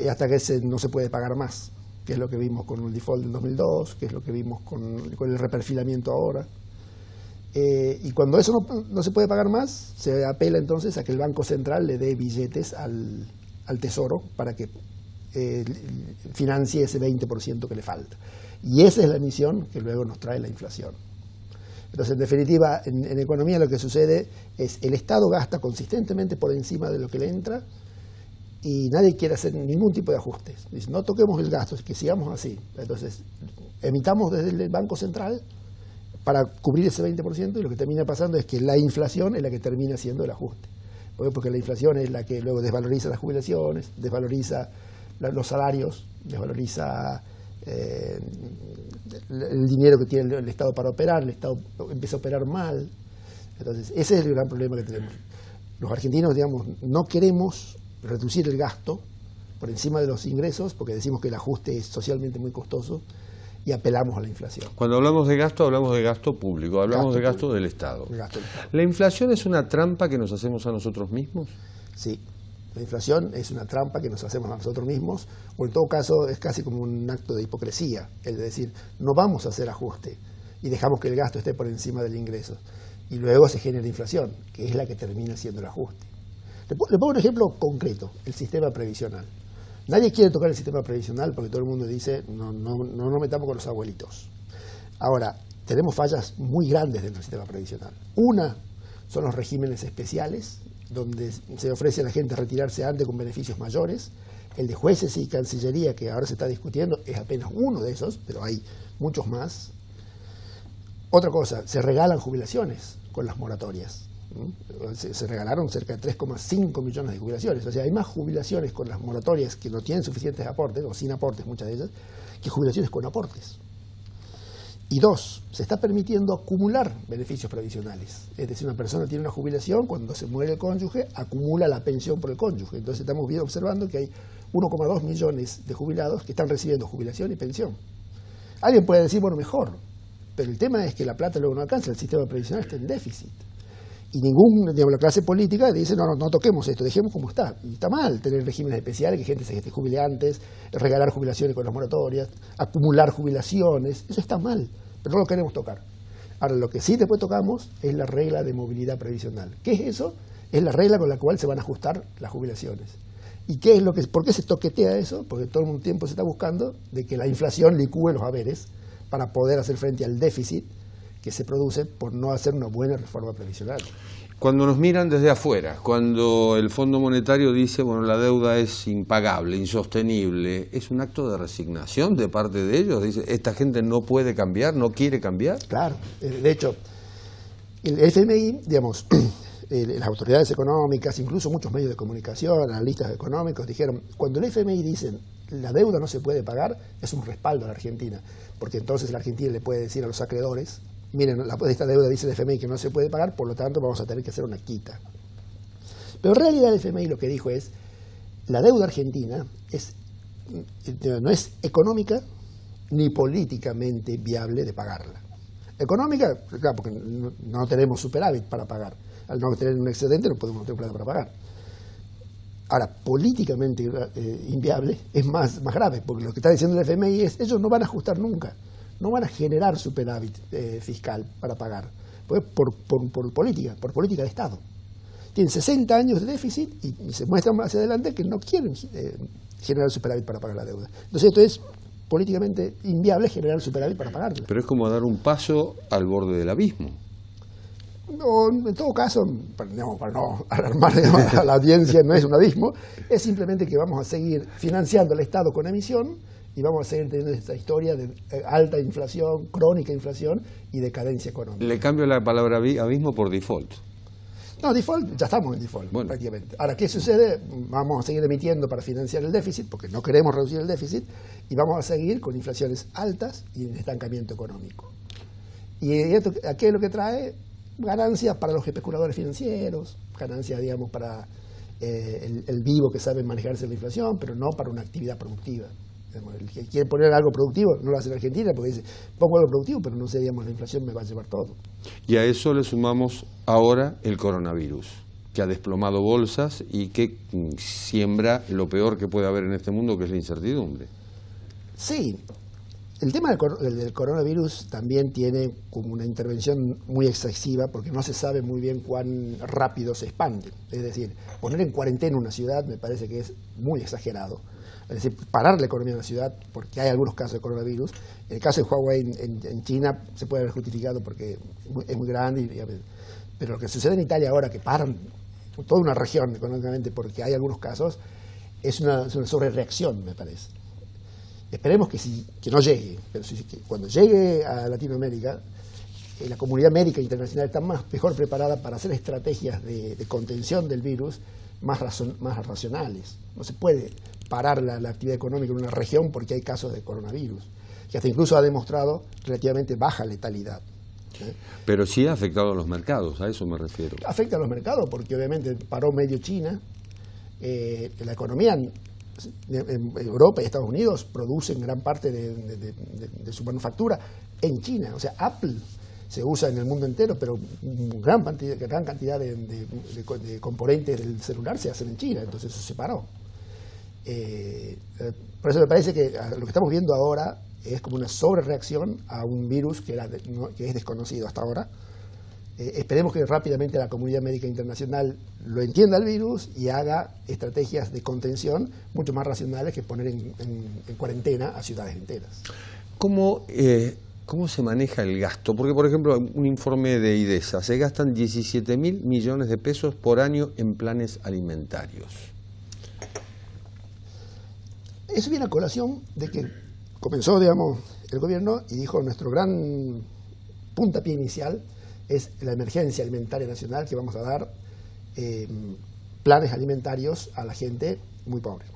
D: Y hasta que no se puede pagar más, que es lo que vimos con el default del 2002, que es lo que vimos con el reperfilamiento ahora. Y cuando eso no se puede pagar más, se apela entonces a que el Banco Central le dé billetes al Tesoro para que financie ese 20% que le falta. Y esa es la emisión que luego nos trae la inflación. Entonces, en definitiva, en economía lo que sucede es el Estado gasta consistentemente por encima de lo que le entra y nadie quiere hacer ningún tipo de ajustes. Dice, no toquemos el gasto, es que sigamos así. Entonces, emitamos desde el Banco Central para cubrir ese 20% y lo que termina pasando es que la inflación es la que termina siendo el ajuste. Porque la inflación es la que luego desvaloriza las jubilaciones, desvaloriza los salarios, desvaloriza el dinero que tiene el Estado para operar, el Estado empieza a operar mal. Entonces, ese es el gran problema que tenemos. Los argentinos, digamos, no queremos reducir el gasto por encima de los ingresos porque decimos que el ajuste es socialmente muy costoso y apelamos a la inflación.
B: Cuando hablamos de gasto público, hablamos de gasto del Estado. ¿La inflación es una trampa que nos hacemos a nosotros mismos?
D: Sí, la inflación es una trampa que nos hacemos a nosotros mismos, o en todo caso es casi como un acto de hipocresía, es decir, no vamos a hacer ajuste y dejamos que el gasto esté por encima del ingreso. Y luego se genera inflación, que es la que termina siendo el ajuste. Le pongo un ejemplo concreto, el sistema previsional. Nadie quiere tocar el sistema previsional porque todo el mundo dice no nos metamos con los abuelitos. Ahora, tenemos fallas muy grandes dentro del sistema previsional. Una son los regímenes especiales, donde se ofrece a la gente retirarse antes con beneficios mayores. El de jueces y cancillería, que ahora se está discutiendo, es apenas uno de esos, pero hay muchos más. Otra cosa, se regalan jubilaciones con las moratorias. Se regalaron cerca de 3,5 millones de jubilaciones. O sea, hay más jubilaciones con las moratorias que no tienen suficientes aportes, o sin aportes muchas de ellas, que jubilaciones con aportes. Y dos, se está permitiendo acumular beneficios previsionales. Es decir, una persona tiene una jubilación, cuando se muere el cónyuge, acumula la pensión por el cónyuge. Entonces estamos observando que hay 1,2 millones de jubilados que están recibiendo jubilación y pensión. Alguien puede decir, bueno, mejor, pero el tema es que la plata luego no alcanza, el sistema previsional está en déficit. Y la clase política dice, no toquemos esto, dejemos como está. Y está mal tener regímenes especiales, que gente se jubile antes, regalar jubilaciones con las moratorias, acumular jubilaciones, eso está mal, pero no lo queremos tocar. Ahora, lo que sí después tocamos es la regla de movilidad previsional. ¿Qué es eso? Es la regla con la cual se van a ajustar las jubilaciones. ¿Y por qué se toquetea eso? Porque todo el tiempo se está buscando de que la inflación licúe los haberes para poder hacer frente al déficit que se produce por no hacer una buena reforma previsional.
B: Cuando nos miran desde afuera, cuando el Fondo Monetario dice, bueno, la deuda es impagable, insostenible, ¿es un acto de resignación de parte de ellos? Dice, ¿esta gente no puede cambiar, no quiere cambiar?
D: Claro, de hecho, el FMI, digamos, las autoridades económicas, incluso muchos medios de comunicación, analistas económicos, dijeron, cuando el FMI dice la deuda no se puede pagar, es un respaldo a la Argentina, porque entonces la Argentina le puede decir a los acreedores, miren, esta deuda dice el FMI que no se puede pagar, por lo tanto vamos a tener que hacer una quita. Pero en realidad el FMI lo que dijo es, la deuda argentina no es económica ni políticamente viable de pagarla. Económica, claro, porque no tenemos superávit para pagar. Al no tener un excedente no podemos tener plata para pagar. Ahora, políticamente inviable es más grave, porque lo que está diciendo el FMI es ellos no van a ajustar nunca, no van a generar superávit fiscal para pagar, pues por política de Estado. Tienen 60 años de déficit y se muestran más hacia adelante que no quieren generar superávit para pagar la deuda. Entonces esto es políticamente inviable generar superávit para pagarla.
B: Pero es como dar un paso al borde del abismo.
D: No, en todo caso, para no alarmar a la audiencia, no es un abismo, es simplemente que vamos a seguir financiando al Estado con emisión y vamos a seguir teniendo esta historia de alta inflación, crónica inflación y decadencia económica.
B: Le cambio la palabra abismo por default.
D: No, default, ya estamos en default, bueno, prácticamente. Ahora, ¿qué sucede? Vamos a seguir emitiendo para financiar el déficit, porque no queremos reducir el déficit, y vamos a seguir con inflaciones altas y en estancamiento económico. ¿Y esto qué es lo que trae? Ganancias para los especuladores financieros, ganancias, digamos, para el vivo que sabe manejarse la inflación, pero no para una actividad productiva. El que quiere poner algo productivo no lo hace en Argentina porque dice, pongo algo productivo, pero no sé, digamos, la inflación me va a llevar todo.
B: Y a eso le sumamos ahora el coronavirus, que ha desplomado bolsas y que siembra lo peor que puede haber en este mundo, que es la incertidumbre.
D: Sí, el tema del coronavirus también tiene como una intervención muy excesiva porque no se sabe muy bien cuán rápido se expande. Es decir, poner en cuarentena una ciudad me parece que es muy exagerado. Es decir, parar la economía de la ciudad, porque hay algunos casos de coronavirus. En el caso de Huawei en China se puede haber justificado porque es muy grande, pero lo que sucede en Italia ahora, que paran toda una región económicamente porque hay algunos casos, es una sobrereacción, me parece. Esperemos que no llegue, pero que cuando llegue a Latinoamérica, la comunidad médica internacional está mejor preparada para hacer estrategias de contención del virus más racionales. No se puede parar la actividad económica en una región porque hay casos de coronavirus, que hasta incluso ha demostrado relativamente baja letalidad.
B: Pero sí ha afectado a los mercados, a eso me refiero.
D: Afecta a los mercados porque obviamente paró medio China, la economía en Europa y Estados Unidos producen gran parte de su manufactura en China. O sea, Apple se usa en el mundo entero, pero gran cantidad de componentes del celular se hacen en China, entonces eso se paró. Por eso me parece que lo que estamos viendo ahora es como una sobrereacción a un virus que es desconocido hasta ahora. Esperemos que rápidamente la comunidad médica internacional lo entienda el virus y haga estrategias de contención mucho más racionales que poner en cuarentena a ciudades enteras.
B: ¿Cómo se maneja el gasto? Porque, por ejemplo, un informe de IDESA, se gastan 17.000 millones de pesos por año en planes alimentarios.
D: Eso viene a colación de que comenzó, digamos, el gobierno y dijo nuestro gran puntapié inicial es la emergencia alimentaria nacional, que vamos a dar planes alimentarios a la gente muy pobre.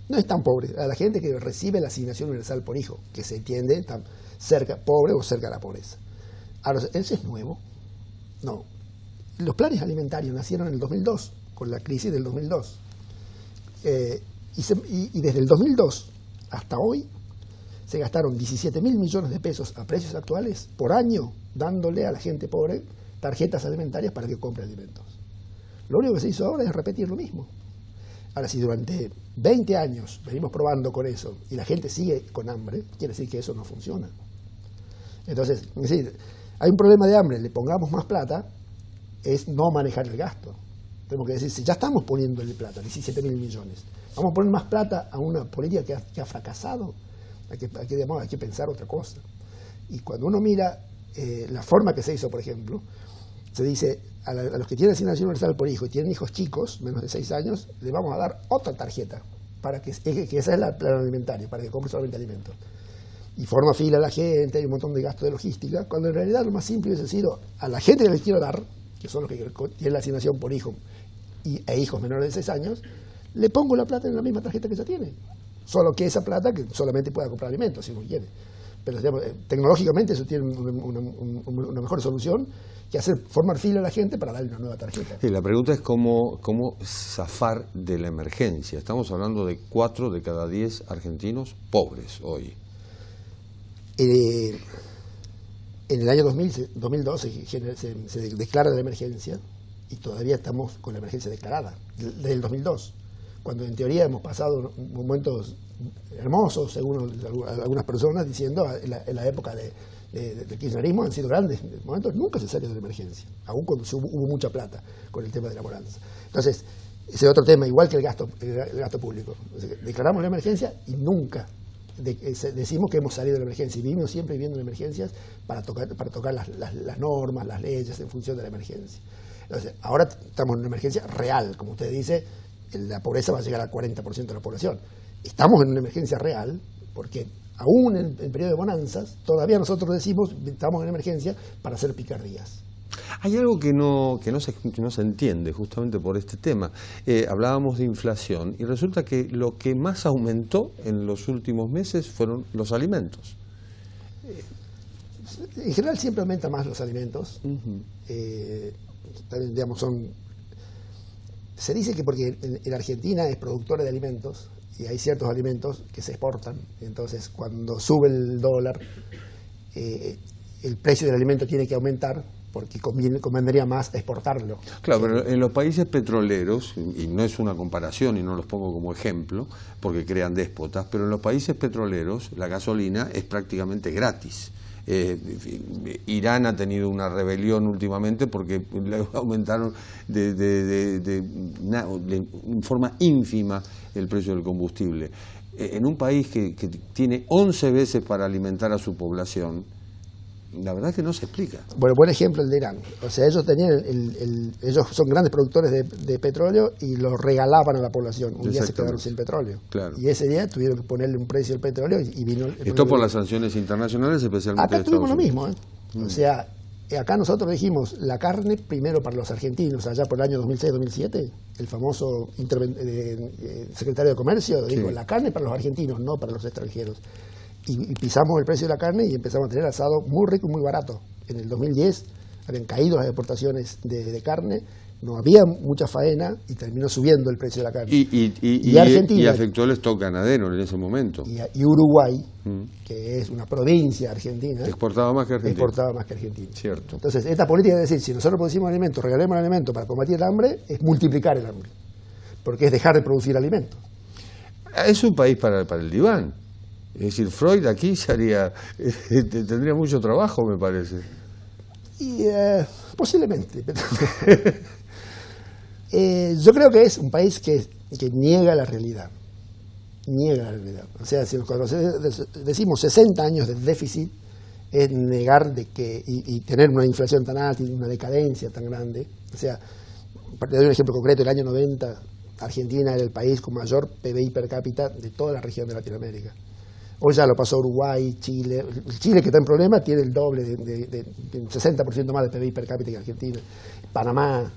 D: No es tan pobre, a la gente que recibe la asignación universal por hijo, que se entiende tan cerca, pobre o cerca de la pobreza. Ahora, ¿eso es nuevo? No. Los planes alimentarios nacieron en el 2002, con la crisis del 2002. Y desde el 2002 hasta hoy se gastaron 17.000 millones de pesos a precios actuales por año dándole a la gente pobre tarjetas alimentarias para que compre alimentos. Lo único que se hizo ahora es repetir lo mismo. Ahora, si durante 20 años venimos probando con eso y la gente sigue con hambre, quiere decir que eso no funciona. Entonces, es decir, hay un problema de hambre, le pongamos más plata, es no manejar el gasto. Tenemos que decir, si ya estamos poniéndole plata, 17.000 millones, vamos a poner más plata a una política que ha fracasado, hay que pensar otra cosa. Y cuando uno mira la forma que se hizo, por ejemplo, se dice a los que tienen asignación universal por hijo y tienen hijos chicos, menos de 6 años, les vamos a dar otra tarjeta, para que esa es el plan alimentario, para que compre solamente alimentos. Y forma fila a la gente, hay un montón de gastos de logística, cuando en realidad lo más simple es decir, a la gente que les quiero dar, que son los que tienen la asignación por hijo e hijos menores de 6 años, le pongo la plata en la misma tarjeta que ya tiene. Solo que esa plata que solamente pueda comprar alimentos, si uno quiere. Pero digamos, tecnológicamente eso tiene una mejor solución que formar fila a la gente para darle una nueva tarjeta.
B: Sí, la pregunta es cómo zafar de la emergencia. Estamos hablando de 4 de cada 10 argentinos pobres hoy.
D: En el año 2002 se declara la emergencia y todavía estamos con la emergencia declarada, desde el 2002. cuando en teoría hemos pasado momentos hermosos, según algunas personas, diciendo en la época del kirchnerismo han sido grandes momentos, nunca se salió de la emergencia, aun cuando hubo mucha plata con el tema de la bonanza. Entonces, ese es otro tema, igual que el gasto público. Declaramos la emergencia y nunca decimos que hemos salido de la emergencia, y vivimos siempre viviendo en emergencias para tocar las normas, las leyes en función de la emergencia. Entonces, ahora estamos en una emergencia real, como usted dice, la pobreza va a llegar al 40% de la población. Estamos en una emergencia real porque aún en periodo de bonanzas, todavía nosotros decimos estamos en emergencia para hacer picardías.
B: Hay algo que no se entiende justamente por este tema. Hablábamos de inflación y resulta que lo que más aumentó en los últimos meses fueron los alimentos.
D: En general siempre aumenta más los alimentos. Digamos, se dice que porque en Argentina es productora de alimentos y hay ciertos alimentos que se exportan, entonces cuando sube el dólar el precio del alimento tiene que aumentar porque convendría más exportarlo.
B: Claro, pero en los países petroleros, y no es una comparación y no los pongo como ejemplo porque crean déspotas, pero en los países petroleros la gasolina es prácticamente gratis. Irán ha tenido una rebelión últimamente porque le aumentaron en forma ínfima el precio del combustible. En un país que tiene 11 veces para alimentar a su población, la verdad es que no se explica.
D: Bueno, buen ejemplo el de Irán. O sea, ellos tenían ellos son grandes productores de petróleo y lo regalaban a la población. Un día se quedaron sin petroleo.
B: Claro.
D: Y ese día tuvieron que ponerle un precio al petróleo y vino...
B: Esto por las sanciones internacionales, especialmente
D: acá
B: de Estados
D: tuvimos
B: Unidos.
D: Lo mismo, O sea, acá nosotros dijimos la carne primero para los argentinos, allá por el año 2006-2007, el famoso secretario de Comercio dijo, la carne para los argentinos, no para los extranjeros. Y pisamos el precio de la carne y empezamos a tener asado muy rico y muy barato. En el 2010 habían caído las exportaciones de carne, no había mucha faena y terminó subiendo el precio de la carne.
B: Y Argentina, y afectó el stock ganadero en ese momento.
D: Y Uruguay, que es una provincia argentina,
B: exportaba más que Argentina.
D: Cierto. Entonces, esta política de decir, si nosotros producimos alimentos, regalemos alimentos para combatir el hambre, es multiplicar el hambre, porque es dejar de producir alimentos.
B: Es un país para el diván. Es decir, Freud aquí tendría mucho trabajo, me parece.
D: Y posiblemente. Yo creo que es un país que niega la realidad. Niega la realidad. O sea, si cuando decimos 60 años de déficit, es negar y tener una inflación tan alta y una decadencia tan grande. O sea, te doy un ejemplo concreto, el año 90, Argentina era el país con mayor PBI per cápita de toda la región de Latinoamérica. Hoy ya lo pasó Uruguay, Chile. Chile, que está en problema, tiene el doble, de 60% más de PBI per cápita que Argentina. Panamá.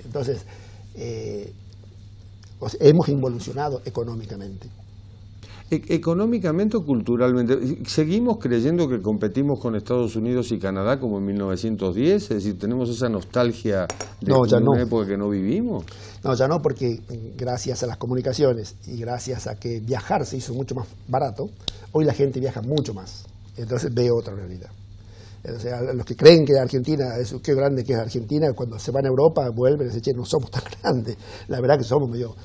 D: Entonces, hemos involucionado económicamente.
B: Económicamente o culturalmente, ¿seguimos creyendo que competimos con Estados Unidos y Canadá como en 1910? Es decir, ¿tenemos esa nostalgia de una época que no vivimos?
D: No, ya no, porque gracias a las comunicaciones y gracias a que viajar se hizo mucho más barato, hoy la gente viaja mucho más. Entonces ve otra realidad. O sea, los que creen que Argentina, qué grande que es Argentina, cuando se van a Europa vuelven y dicen, che, no somos tan grandes. La verdad que somos medio,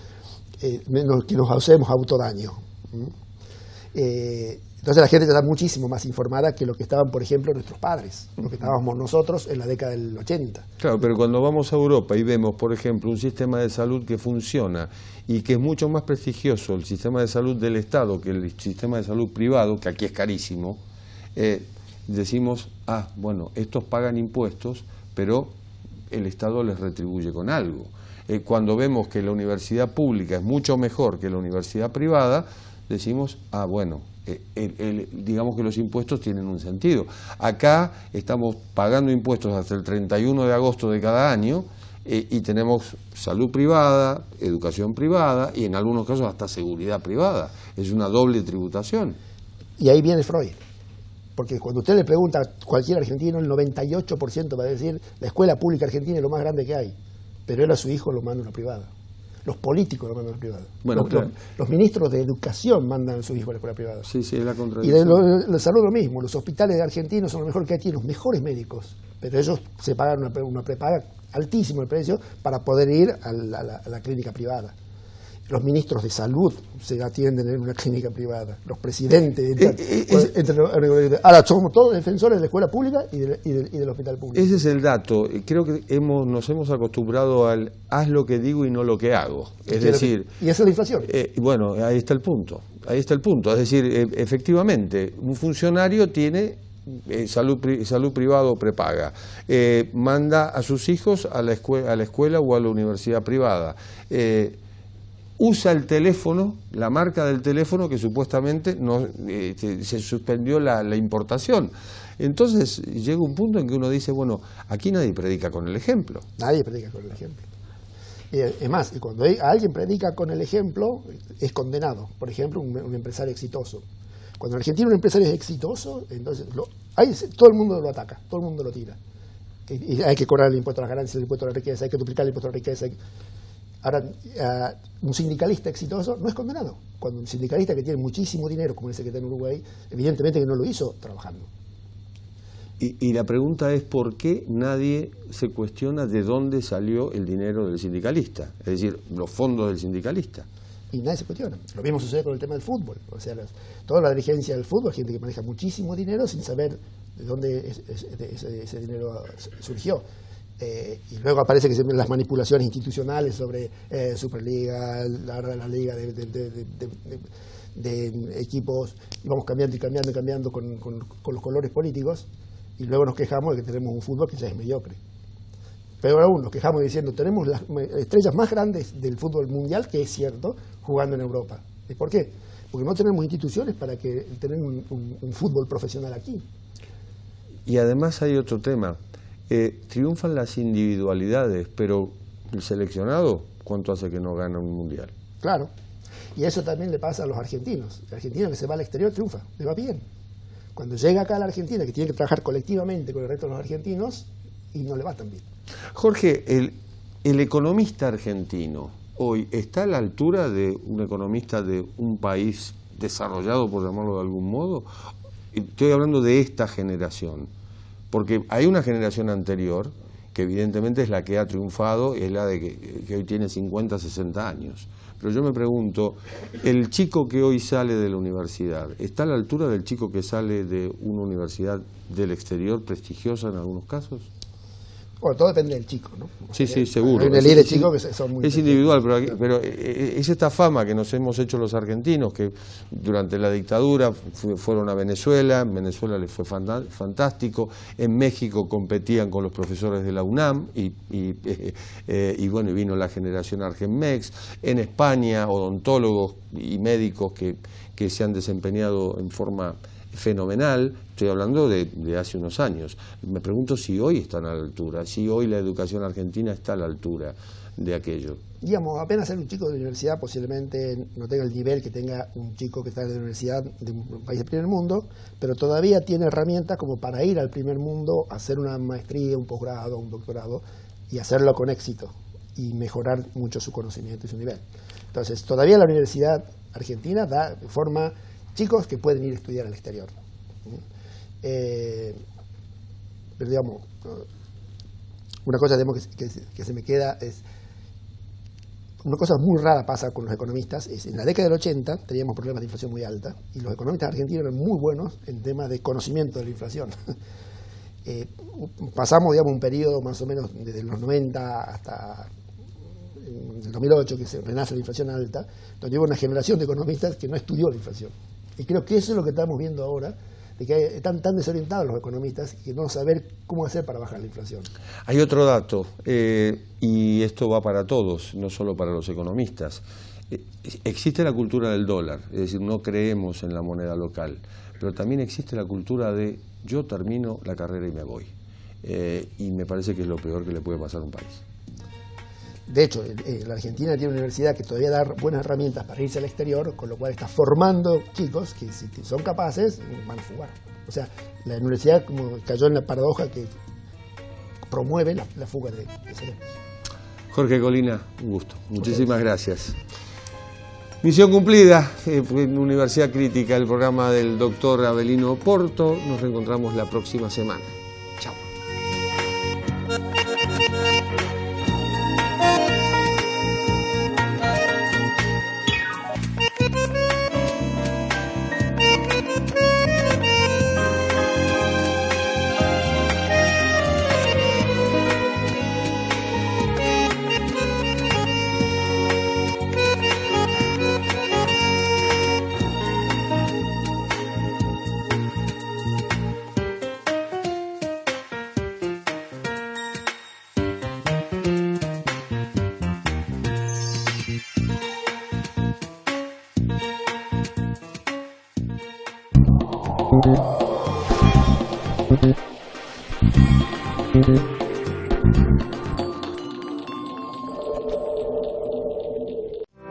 D: que nos hacemos autodaño. Entonces la gente está muchísimo más informada que lo que estaban, por ejemplo, nuestros padres, lo que estábamos nosotros en la década del 80.
B: Claro, pero cuando vamos a Europa y vemos, por ejemplo, un sistema de salud que funciona y que es mucho más prestigioso el sistema de salud del Estado que el sistema de salud privado, que aquí es carísimo, decimos, bueno, estos pagan impuestos, pero el Estado les retribuye con algo. Cuando vemos que la universidad pública es mucho mejor que la universidad privada, decimos, bueno, digamos que los impuestos tienen un sentido. Acá estamos pagando impuestos hasta el 31 de agosto de cada año y tenemos salud privada, educación privada y en algunos casos hasta seguridad privada. Es una doble tributación.
D: Y ahí viene Freud. Porque cuando usted le pregunta a cualquier argentino, el 98% va a decir la escuela pública argentina es lo más grande que hay, pero él a su hijo lo manda a una privada. Los políticos lo mandan a la privada.
B: Bueno,
D: los ministros de educación mandan a sus hijos a la escuela privada.
B: Sí, es la contradicción.
D: Y de salud lo mismo. Los hospitales argentinos son lo mejor que hay, tienen los mejores médicos, pero ellos se pagan una prepaga altísimo el precio para poder ir a la clínica privada. Los ministros de salud se atienden en una clínica privada. Los presidentes ahora somos todos defensores de la escuela pública y del hospital público.
B: Ese es el dato. Creo que nos hemos acostumbrado al haz lo que digo y no lo que hago. Es decir,
D: y esa es la inflación.
B: Bueno, ahí está el punto. Ahí está el punto. Es decir, efectivamente, un funcionario tiene salud privada o prepaga, manda a sus hijos a la escuela o a la universidad privada, usa el teléfono, la marca del teléfono que supuestamente no se suspendió la importación. Entonces llega un punto en que uno dice, bueno, aquí nadie predica con el ejemplo.
D: Nadie predica con el ejemplo. Es más, cuando alguien predica con el ejemplo, es condenado. Por ejemplo, un empresario exitoso. Cuando en Argentina un empresario es exitoso, entonces todo el mundo lo ataca, todo el mundo lo tira. Y hay que cobrar el impuesto a las ganancias, el impuesto a la riqueza, hay que duplicar el impuesto a la riqueza. Ahora, un sindicalista exitoso no es condenado. Cuando un sindicalista que tiene muchísimo dinero, como ese que está en Uruguay, evidentemente que no lo hizo trabajando.
B: Y la pregunta es por qué nadie se cuestiona de dónde salió el dinero del sindicalista, es decir, los fondos del sindicalista.
D: Y nadie se cuestiona. Lo mismo sucede con el tema del fútbol. O sea, toda la dirigencia del fútbol, gente que maneja muchísimo dinero sin saber de dónde ese dinero surgió. Y luego aparece que se ven las manipulaciones institucionales sobre Superliga, la liga de equipos, y vamos cambiando y cambiando y cambiando con los colores políticos, y luego nos quejamos de que tenemos un fútbol que ya es mediocre. Peor aún, nos quejamos diciendo, tenemos las estrellas más grandes del fútbol mundial, que es cierto, jugando en Europa. ¿Y por qué? Porque no tenemos instituciones para tener un fútbol profesional aquí.
B: Y además hay otro tema. Triunfan las individualidades, pero el seleccionado, ¿cuánto hace que no gana un mundial?
D: Claro. Y eso también le pasa a los argentinos. El argentino que se va al exterior triunfa, le va bien. Cuando llega acá a la Argentina, que tiene que trabajar colectivamente con el resto de los argentinos, y no le va tan bien.
B: Jorge, el economista argentino hoy está a la altura de un economista de un país desarrollado, por llamarlo de algún modo. Estoy hablando de esta generación, porque hay una generación anterior que evidentemente es la que ha triunfado, es la de que hoy tiene 50, 60 años. Pero yo me pregunto, ¿el chico que hoy sale de la universidad está a la altura del chico que sale de una universidad del exterior prestigiosa en algunos casos?
D: Bueno, todo depende del chico, ¿no?
B: Sí, sí, seguro.
D: Hay una ley de chicos que son muy...
B: Es individual, pero es esta fama que nos hemos hecho los argentinos, que durante la dictadura fueron a Venezuela, en Venezuela les fue fantástico, en México competían con los profesores de la UNAM, y bueno, y vino la generación Argenmex, en España odontólogos y médicos que se han desempeñado en forma fenomenal. Estoy hablando de hace unos años. Me pregunto si hoy están a la altura, si hoy la educación argentina está a la altura de aquello.
D: Digamos, apenas ser un chico de universidad posiblemente no tenga el nivel que tenga un chico que está en la universidad de un país del primer mundo, pero todavía tiene herramientas como para ir al primer mundo, hacer una maestría, un posgrado, un doctorado, y hacerlo con éxito, y mejorar mucho su conocimiento y su nivel. Entonces, todavía la universidad argentina forma chicos que pueden ir a estudiar al exterior. Pero digamos, una cosa que se me queda es, una cosa muy rara pasa con los economistas, es en la década del 80 teníamos problemas de inflación muy alta, y los economistas argentinos eran muy buenos en temas de conocimiento de la inflación. Pasamos, digamos, un periodo más o menos desde los 90 hasta el 2008, que se renace la inflación alta, donde hubo una generación de economistas que no estudió la inflación. Y creo que eso es lo que estamos viendo ahora, de que están tan desorientados los economistas que no saber cómo hacer para bajar la inflación.
B: Hay otro dato, y esto va para todos, no solo para los economistas. Existe la cultura del dólar, es decir, no creemos en la moneda local, pero también existe la cultura de yo termino la carrera y me voy. Y me parece que es lo peor que le puede pasar a un país.
D: De hecho, la Argentina tiene una universidad que todavía da buenas herramientas para irse al exterior, con lo cual está formando chicos que si son capaces van a fugar. O sea, la universidad como cayó en la paradoja que promueve la fuga de cerebros.
B: Jorge Colina, un gusto. Muchísimas gracias. Misión cumplida en Universidad Crítica, el programa del doctor Avelino Porto. Nos reencontramos la próxima semana. Chao.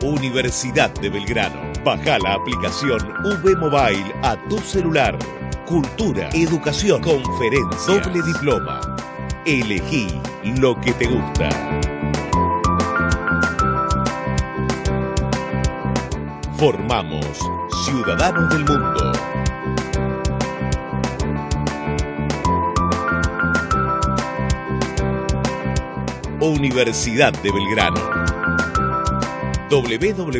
A: Universidad de Belgrano. Baja la aplicación V Mobile a tu celular. Cultura, educación, conferencias, doble diploma. Elegí lo que te gusta. Formamos ciudadanos del mundo. Universidad de Belgrano. www.uv.edu.ar